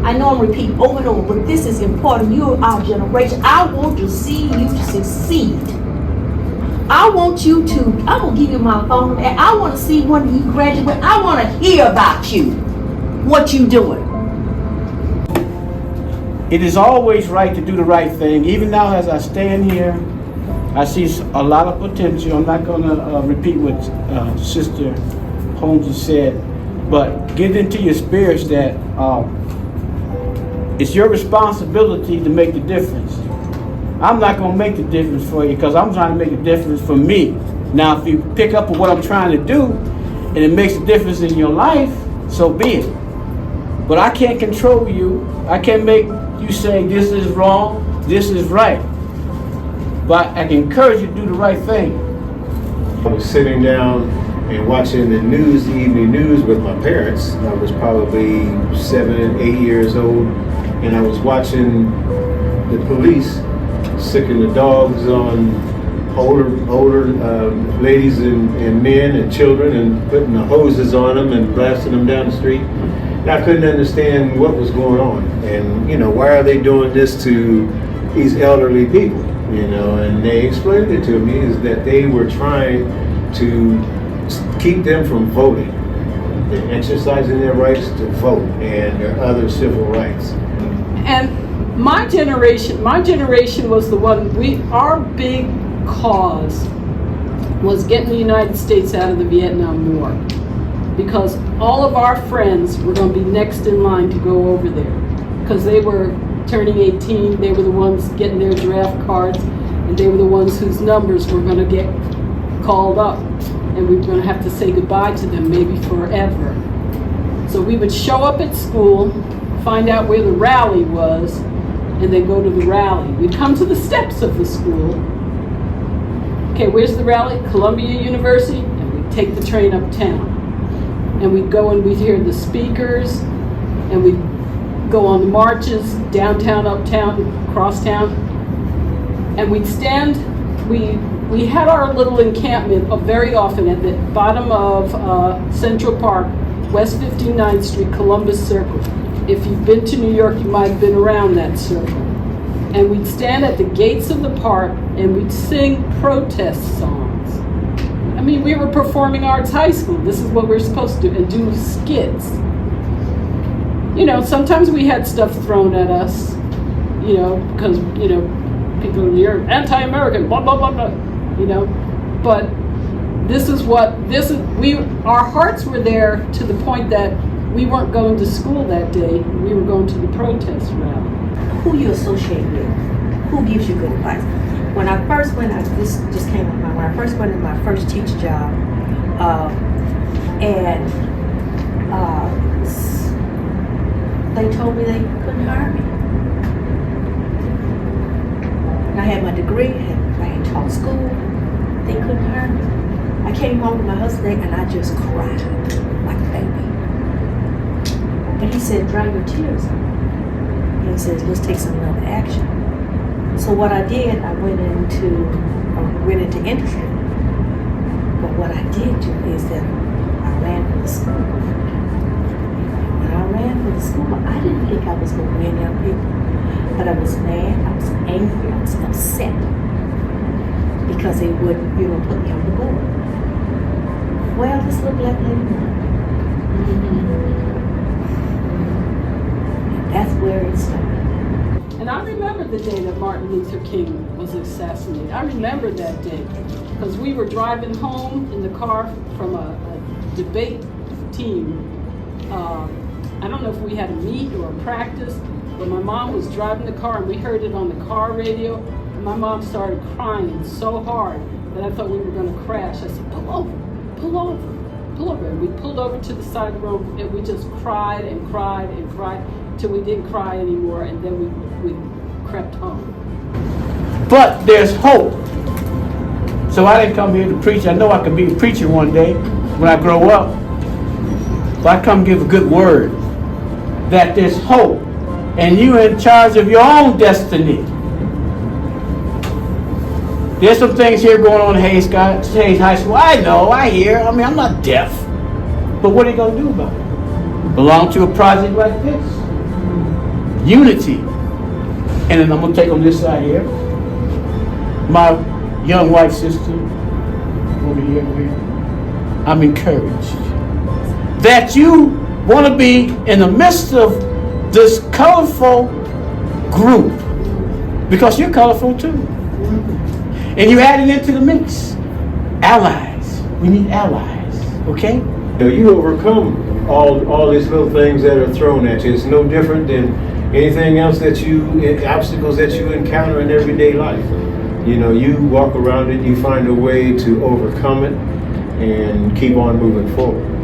I know I'm repeating over and over, but this is important. You're our generation. I want to see you succeed. I'm going to give you my phone, and I want to see when you graduate. I want to hear about you, what you doing. It is always right to do the right thing. Even now as I stand here, I see a lot of potential. I'm not going to repeat what Sister Holmes has said, but get into your spirits that it's your responsibility to make the difference. I'm not going to make the difference for you because I'm trying to make a difference for me. Now, if you pick up on what I'm trying to do and it makes a difference in your life, so be it. But I can't control you. I can't make you say this is wrong, this is right. But I can encourage you to do the right thing. I was sitting down and watching the news, the evening news with my parents. I was probably 7, 8 years old, and I was watching the police sicking the dogs on older ladies and men and children and putting the hoses on them and blasting them down the street. And I couldn't understand what was going on. And, why are they doing this to these elderly people? And they explained it to me is that they were trying to keep them from voting. They're exercising their rights to vote and their other civil rights. And my generation was the one, our big cause was getting the United States out of the Vietnam War. Because all of our friends were going to be next in line to go over there. Because they were turning 18, they were the ones getting their draft cards, and they were the ones whose numbers were going to get called up. And we were going to have to say goodbye to them, maybe forever. So we would show up at school, find out where the rally was, and then go to the rally. We'd come to the steps of the school. Okay, where's the rally? Columbia University, and we'd take the train uptown. And we'd go and we'd hear the speakers, and we'd go on the marches, downtown, uptown, crosstown. And we'd stand, we had our little encampment very often at the bottom of Central Park, West 59th Street, Columbus Circle. If you've been to New York, you might have been around that circle. And we'd stand at the gates of the park and we'd sing protest songs. I mean, we were performing arts high school. This is what we're supposed to do, and do skits. Sometimes we had stuff thrown at us, because, people, you're anti-American, blah, blah, blah, blah, But our hearts were there to the point that we weren't going to school that day. We were going to the protest rally. Who you associate with? Who gives you good advice? When I first went, this just came to mind. When I first went in my first teacher job, they told me they couldn't hire me. And I had my degree, I had taught school. They couldn't hire me. I came home with my husband and I just cried like a baby. And he said, dry your tears up. And he says, let's take some other action. So what I did, I went into industry. But what I did do is that I ran for the school. When I ran for the school, I didn't think I was going to win young people. But I was mad, I was angry, I was upset. Because they wouldn't, put me on the board. Well, this little black lady won. And that's where it started. And I remember the day that Martin Luther King was assassinated. I remember that day because we were driving home in the car from a debate team. I don't know if we had a meet or a practice, but my mom was driving the car and we heard it on the car radio. And my mom started crying so hard that I thought we were going to crash. I said, pull over, pull over, pull over. And we pulled over to the side of the road and we just cried and cried and cried till we didn't cry anymore, and then we crept home. But there's hope. So I didn't come here to preach. I know I could be a preacher one day when I grow up. But I come give a good word that there's hope and you're in charge of your own destiny. There's some things here going on in Hayes High School. I know, I hear. I mean, I'm not deaf. But what are you going to do about it? Belong to a project like this? unity. And then I'm gonna take on this side here. My young white sister over here. I'm encouraged that you want to be in the midst of this colorful group, because you're colorful too. And you added into the mix. Allies. We need allies. Okay? You know, you overcome all these little things that are thrown at you. It's no different than anything else obstacles that you encounter in everyday life. You know, you walk around it, you find a way to overcome it and keep on moving forward.